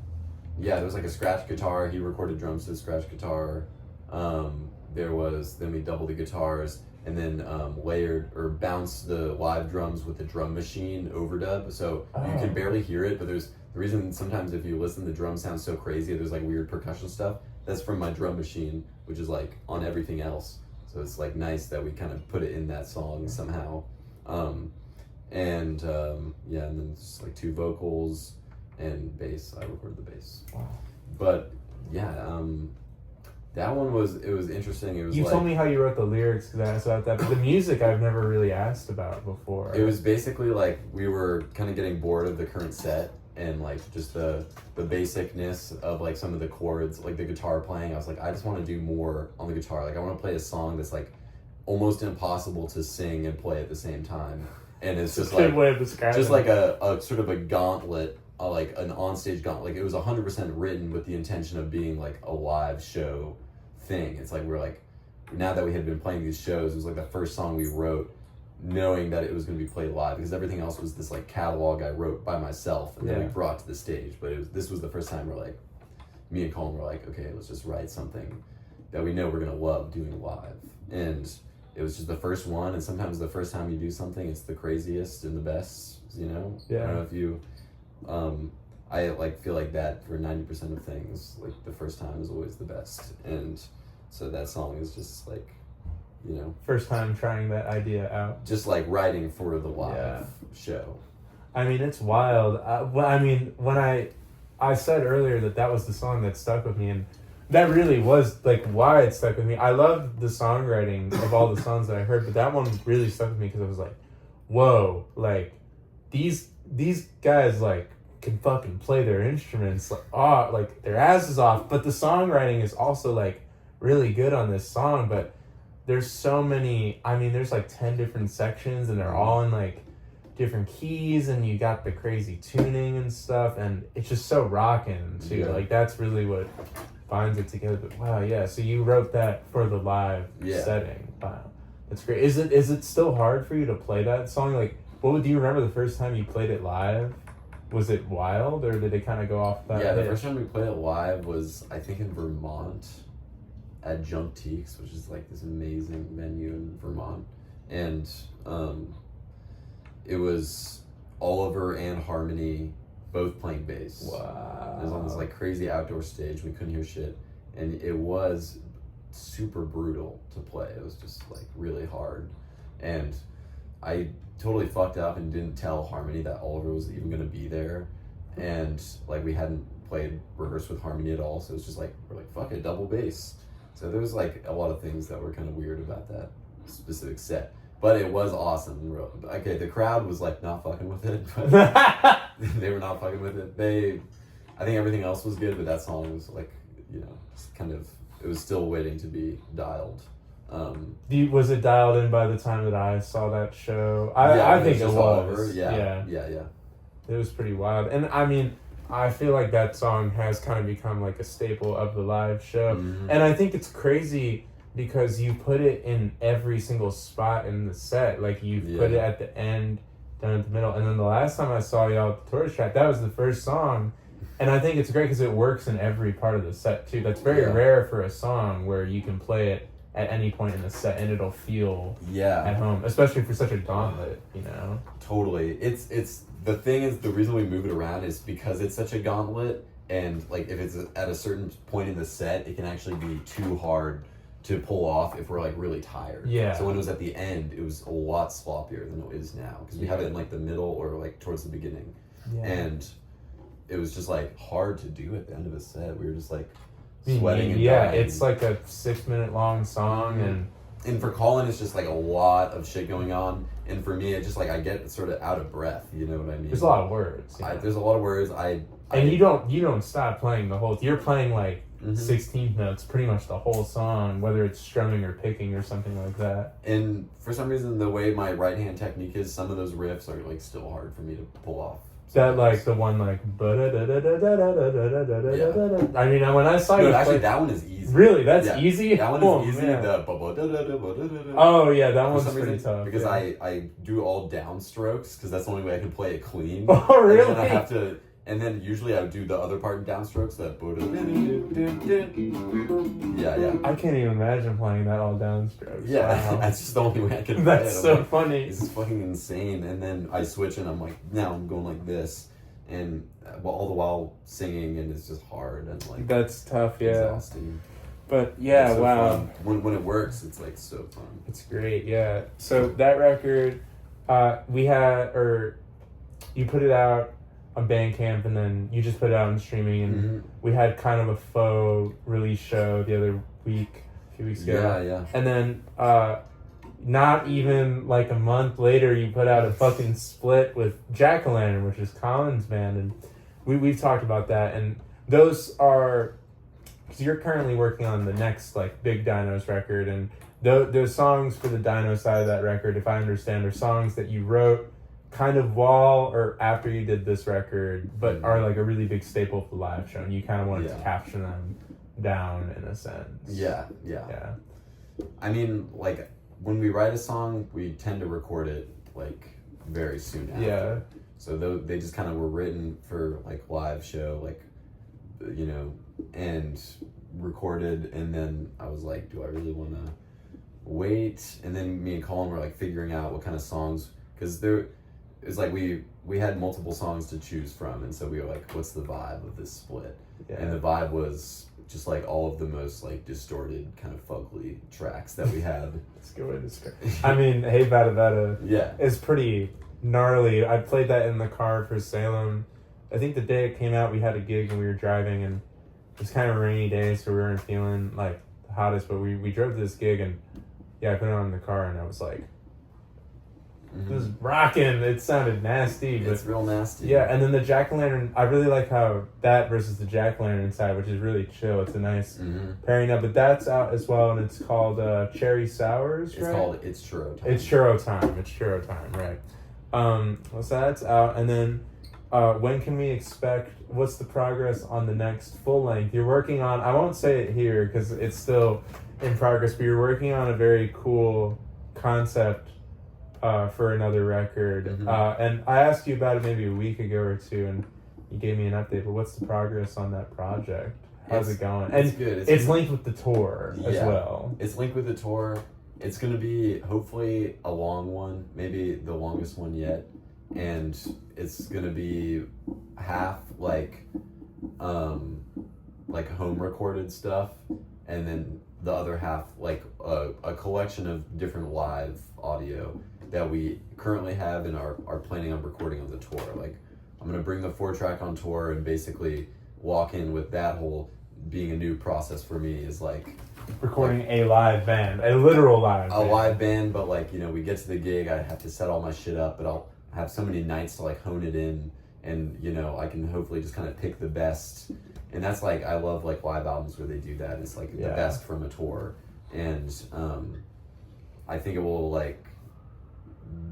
there was like a scratch guitar. He recorded drums to the scratch guitar. Then we doubled the guitars, and then layered or bounced the live drums with the drum machine overdub. So you can barely hear it, but there's the reason sometimes if you listen, the drums sound so crazy. There's like weird percussion stuff. That's from my drum machine, which is like on everything else. So it's like nice that we kind of put it in that song somehow. And then just like 2 vocals and bass. I recorded the bass. Wow. But that one was interesting. It was you told me how you wrote the lyrics because I asked about that, but the music I've never really asked about before. It was basically like we were kind of getting bored of the current set and like just the basicness of like some of the chords, like the guitar playing. I was like, I just want to do more on the guitar. Like I want to play a song that's like almost impossible to sing and play at the same time. And it's just like a sort of a gauntlet, like an onstage gauntlet. Like it was 100% written with the intention of being like a live show thing. It's like we're like, now that we had been playing these shows, it was like the first song we wrote knowing that it was going to be played live, because everything else was this like catalog I wrote by myself and then we brought to the stage. But this was the first time where like me and Colin were like, okay, let's just write something that we know we're going to love doing live. And it was just the first one, and sometimes the first time you do something, it's the craziest and the best, you know? I don't know if you I like feel like that for 90% of things, like the first time is always the best. And so that song is just like, you know, first time trying that idea out, just like writing for the live show. I mean, it's wild. I mean, when I said earlier that was the song that stuck with me, and that really was like why it stuck with me. I loved the songwriting of all the songs that I heard, but that one really stuck with me because I was like, whoa, like these guys like can fucking play their instruments like their asses off, but the songwriting is also like really good on this song. But there's so many, I mean, there's like 10 different sections and they're all in like different keys, and you got the crazy tuning and stuff, and it's just so rocking too. Like that's really what binds it together. But wow, so you wrote that for the live setting. Wow, that's great. Is it still hard for you to play that song? Like What do you remember the first time you played it live? Was it wild, or did it kind of go off that? Yeah, the pitch? first time we played it live was, I think, in Vermont at Junkteeks, which is like this amazing venue in Vermont. And it was Oliver and Harmony both playing bass. Wow. It was on this like crazy outdoor stage. We couldn't hear shit. And it was super brutal to play. It was just like really hard. And I totally fucked up and didn't tell Harmony that Oliver was even gonna be there. And like we hadn't rehearsed with Harmony at all. So it was just like, we're like, fuck it, double bass. So there was like a lot of things that were kind of weird about that specific set. But it was awesome. Okay, the crowd was like not fucking with it, but they were not fucking with it. I think everything else was good, but that song was like, you know, kind of, it was still waiting to be dialed. Was it dialed in by the time that I saw that show? I think it was. Oliver. Yeah. It was pretty wild. And I mean, I feel like that song has kind of become like a staple of the live show. Mm-hmm. And I think it's crazy because you put it in every single spot in the set. Like you put it at the end, down at the middle. And then the last time I saw y'all at the tourist track, that was the first song. And I think it's great because it works in every part of the set too. That's very rare for a song where you can play it at any point in the set and it'll feel at home, especially for such a gauntlet, you know? Totally. It's the thing is, the reason we move it around is because it's such a gauntlet, and like if it's at a certain point in the set, it can actually be too hard to pull off if we're like really tired. Yeah. So when it was at the end, it was a lot sloppier than it is now because we have it in like the middle or like towards the beginning. Yeah. And it was just like hard to do at the end of a set. We were just like sweating and dying. It's like a 6-minute long song and for Colin it's just like a lot of shit going on, and for me it's just like I get sort of out of breath, you know what I mean? There's a lot of words. There's a lot of words. And you don't stop playing the whole. You're playing like 16th notes pretty much the whole song, whether it's strumming or picking or something like that. And for some reason, the way my right hand technique is, some of those riffs are like still hard for me to pull off. That like the one like I mean, when I saw you actually that one is easy. Really, that's easy. That one is easy. Man. Oh yeah, that one's pretty tough. Because I do all downstrokes because that's the only way I can play it clean. Oh really? And then I have to. And then usually I would do the other part in downstrokes. Yeah. I can't even imagine playing that all downstrokes. Yeah, wow. That's just the only way I can play That's it. so like, funny. This is fucking insane. And then I switch and I'm like, now I'm going like this. And all the while singing, and it's just hard and like... That's tough, yeah. Exhausting. But yeah, so wow. When it works, it's like so fun. It's great, yeah. So that record, you put it out on Bandcamp, and then you just put it out on streaming, and we had kind of a faux release show the other week, a few weeks ago. Yeah. And then not even like a month later, you put out a fucking split with Jack-O-Lantern, which is Colin's band, and we've talked about that. And those are, because you're currently working on the next like big Dinos record, and those songs for the Dino side of that record, if I understand, are songs that you wrote kind of while or after you did this record, but are like a really big staple for the live show, and you kind of wanted to capture them down in a sense. Yeah. I mean, like, when we write a song, we tend to record it like very soon after. Yeah. So they just kind of were written for like live show, like, you know, and recorded, and then I was like, do I really want to wait? And then me and Colin were like figuring out what kind of songs, because it's like we had multiple songs to choose from, and so we were like, what's the vibe of this split? And the vibe was just like all of the most like distorted kind of fugly tracks that we had. That's a good way to describe it. I mean, Hey Bada Bada is pretty gnarly. I played that in the car for Salem. I think the day it came out, we had a gig and we were driving, and it was kind of a rainy day, so we weren't feeling like the hottest, but we drove to this gig, and I put it on in the car, and I was like, it was rocking. It sounded nasty. But it's real nasty. Yeah, and then the Jack-O-Lantern, I really like how that versus the Jack-O-Lantern side, which is really chill. It's a nice pairing up. But that's out as well, and it's called Cherry Sours, right? It's called It's Churro Time. It's Churro Time, right. So that's out, and then when can we expect, what's the progress on the next full length? You're working on, I won't say it here because it's still in progress, but you're working on a very cool concept for another record. And I asked you about it maybe a week ago or two, and you gave me an update. But what's the progress on that project? How's it going? It's And good. It's linked with the tour as Yeah. well. It's linked with the tour. It's going to be hopefully a long one, maybe the longest one yet. And it's going to be half like home recorded stuff, and then the other half like a collection of different live audio that we currently have and are planning on recording on the tour. Like, I'm going to bring the 4-track on tour and basically walk in with that whole being a new process for me is like Recording a live band, a literal live band. a live band, but like, you know, we get to the gig, I have to set all my shit up, but I'll have so many nights to like hone it in, and you know, I can hopefully just kind of pick the best. And that's like, I love like live albums where they do that. It's like the best from a tour, and I think it will like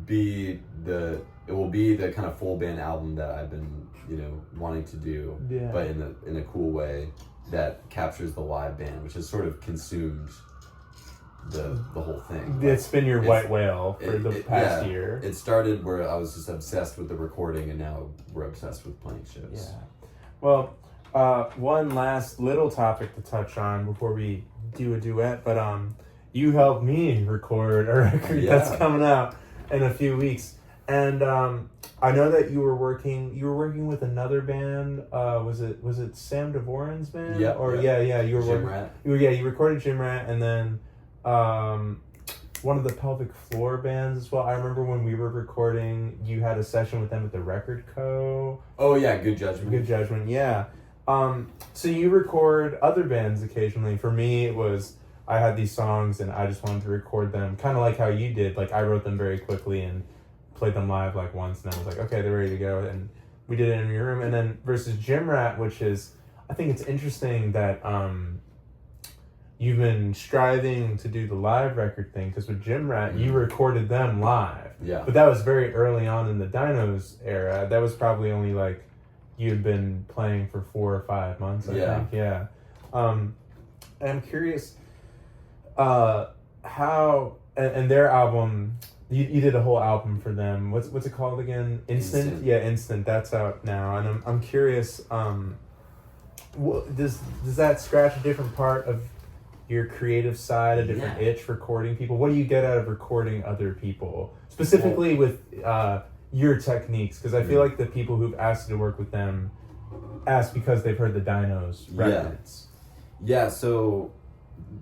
be the kind of full band album that I've been, you know, wanting to do, but in a cool way that captures the live band, which has sort of consumed the whole thing. It's been your white whale for the past year. It started where I was just obsessed with the recording, and now we're obsessed with playing shows. Yeah. Well, one last little topic to touch on before we do a duet, but you helped me record a record that's coming out in a few weeks, and I know that you were working with another band. Was it Sam DeVoren's band? Yeah. You were Gym working. Rat. You recorded Gym Rat, and then one of the Pelvic Floor bands as well. I remember when we were recording, you had a session with them at the Record Co. Oh yeah, Good Judgment. Good Judgment, yeah. So you record other bands occasionally. For me, it was I had these songs and I just wanted to record them, kind of like how you did. Like, I wrote them very quickly and played them live like once, and I was like, okay, they're ready to go, and we did it in your room. And then versus Gym Rat, which is, I think it's interesting that you've been striving to do the live record thing, because with Gym Rat, you recorded them live. Yeah. But that was very early on in the DINOS era. That was probably only like you'd been playing for 4 or 5 months, I think. Yeah. And I'm curious how, and their album, you did a whole album for them. What's it called again? Instant? Yeah, Instant. That's out now. And I'm curious, does that scratch a different part of your creative side, a different itch recording people? What do you get out of recording other people? Specifically with your techniques, because I feel like the people who've asked you to work with them ask because they've heard the DINOS records. Yeah, so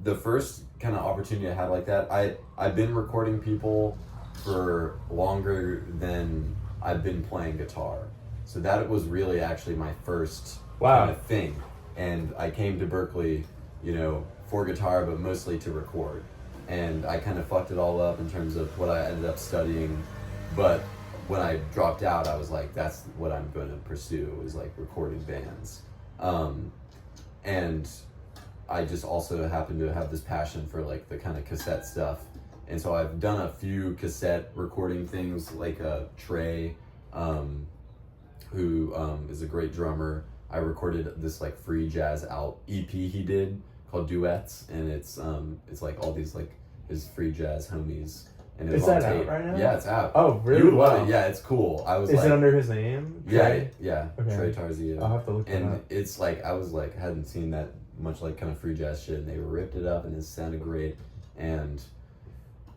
the first kind of opportunity I had like that, I've been recording people for longer than I've been playing guitar. So that was really actually my first kind of thing. And I came to Berkeley, you know, for guitar, but mostly to record. And I kind of fucked it all up in terms of what I ended up studying. But when I dropped out, I was like, that's what I'm going to pursue, is like recording bands. And I just also happen to have this passion for like the kind of cassette stuff. And so I've done a few cassette recording things, like Trey, who is a great drummer. I recorded this like free jazz EP he did called Duets, and it's like all these like his free jazz homies. And Is that out right now? Yeah, it's out. Oh, really? You would love it. Yeah, it's cool. Is it under his name? Trey? Yeah. Okay. Trey Tarzia. I'll have to look it up. And it's like, I was like, hadn't seen that much like kind of free jazz shit, and they ripped it up, and it sounded great. And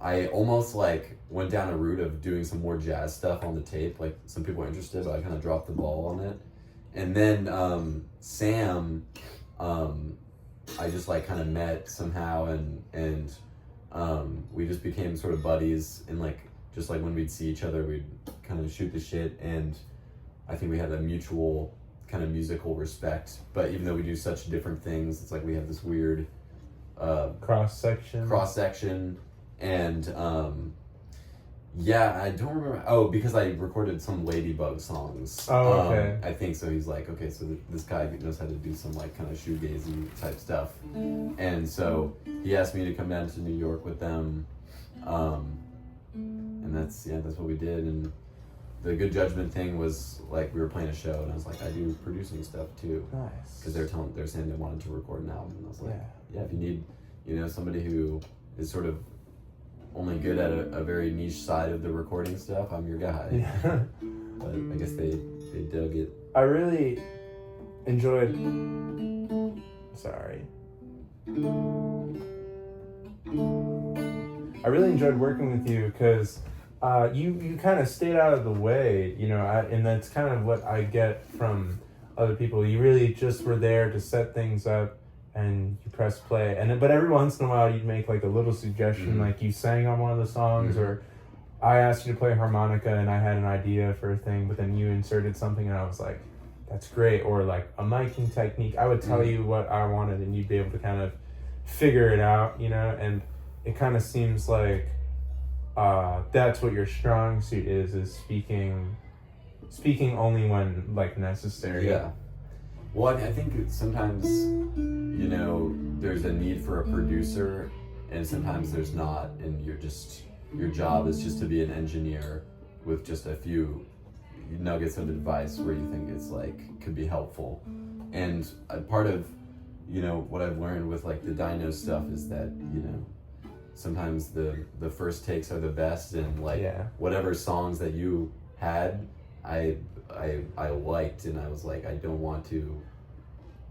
I almost like went down a route of doing some more jazz stuff on the tape. Like, some people were interested, but I kind of dropped the ball on it. And then Sam, I just like kind of met somehow, and we just became sort of buddies, and like just like when we'd see each other, we'd kind of shoot the shit, and I think we had a mutual kind of musical respect. But even though we do such different things, it's like we have this weird cross section, and yeah, I don't remember. Oh, because I recorded some Ladybug songs. Oh, okay. I think so. He's like, okay, so this guy knows how to do some like kind of shoegazy type stuff, and so he asked me to come down to New York with them, and that's what we did. And the Good Judgment thing was like, we were playing a show, and I was like, I do producing stuff too. Nice. Because they're saying they wanted to record an album, and I was like, yeah, if you need, you know, somebody who is sort of only good at a very niche side of the recording stuff, I'm your guy. Yeah. But I guess they dug it. I really enjoyed. Sorry. I really enjoyed working with you because you kind of stayed out of the way, you know, and that's kind of what I get from other people. You really just were there to set things up and you press play. But every once in a while you'd make like a little suggestion, like you sang on one of the songs, or I asked you to play harmonica and I had an idea for a thing, but then you inserted something and I was like, that's great. Or like a miking technique. I would tell you what I wanted and you'd be able to kind of figure it out, you know, and it kind of seems like that's what your strong suit is speaking only when like necessary. Yeah. Well, I think sometimes, you know, there's a need for a producer and sometimes there's not, and your job is just to be an engineer with just a few nuggets of advice where you think it's like could be helpful. And part of, you know, what I've learned with like the DINOS stuff is that, you know, sometimes the first takes are the best, and like whatever songs that you had, I liked, and I was like, I don't want to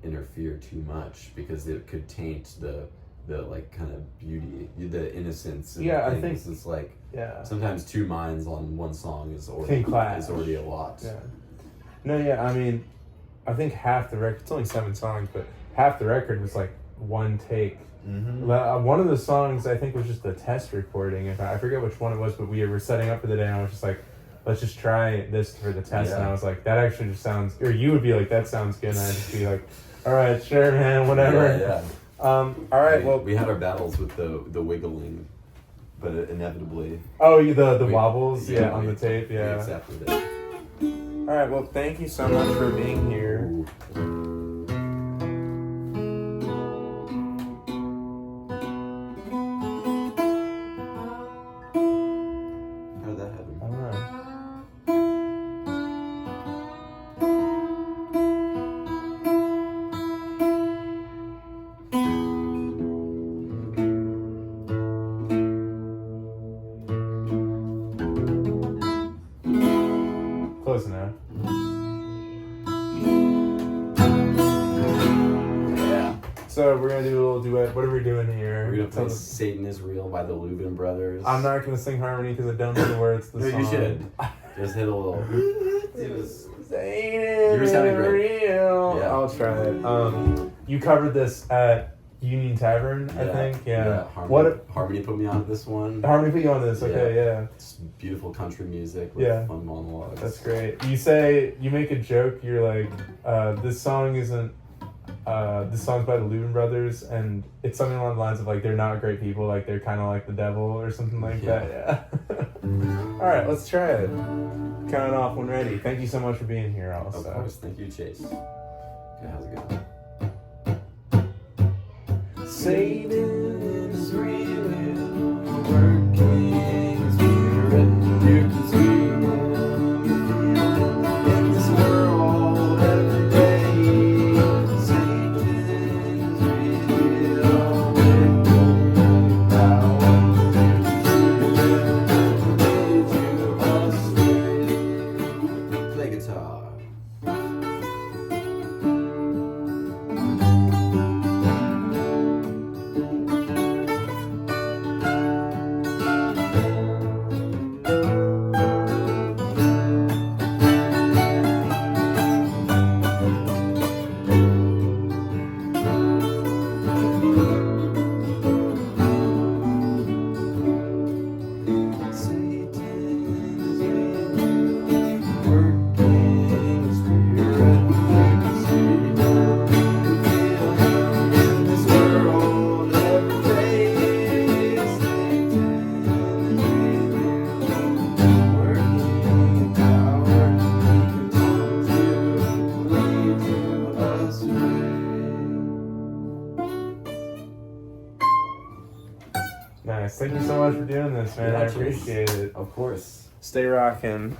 interfere too much because it could taint the like kind of beauty, the innocence. And I think it's like sometimes two minds on one song is already a lot. Yeah. No, yeah, I mean, I think half the record, it's only 7 songs, but half the record was like one take. One of the songs I think was just a test recording. I forget which one it was, but we were setting up for the day and I was just like, let's just try this for the test. And I was like, that actually just sounds, or you would be like, that sounds good. And I'd just be like, all right, sure, man, whatever. Yeah. All right, well. We had our battles with the wiggling, but inevitably. Oh, the wobbles, on the tape, We accepted it. All right, well, thank you so much for being here. How did that happen? I don't know. Close enough. Yeah. So we're gonna do a little duet. What are we doing here? We're gonna play "Satan Is Real" by the Lubin Brothers. I'm not gonna sing harmony because I don't know the words to the song. You should. Just hit a little. Satan You were sounding is great. real. Yeah. I'll try it. You covered this at Union Tavern, I think. Yeah. Harmony put me on this one. Harmony put you on this. Okay, yeah. It's beautiful country music with fun monologues. That's great. You make a joke. You're like, this song isn't. This song's by the Lubin Brothers, and it's something along the lines of like they're not great people, like they're kind of like the devil or something like that. Yeah. All right, let's try it. Count it off when ready. Thank you so much for being here. Also. Of course, thank you, Chase. Okay, how's it going? Satan is real, working spirit. You can see him in this world every day. Satan is real, working power. Play guitar. Nice. Thank you so much for doing this, man. Yeah, I Chase. appreciate it. Of course. Stay rocking.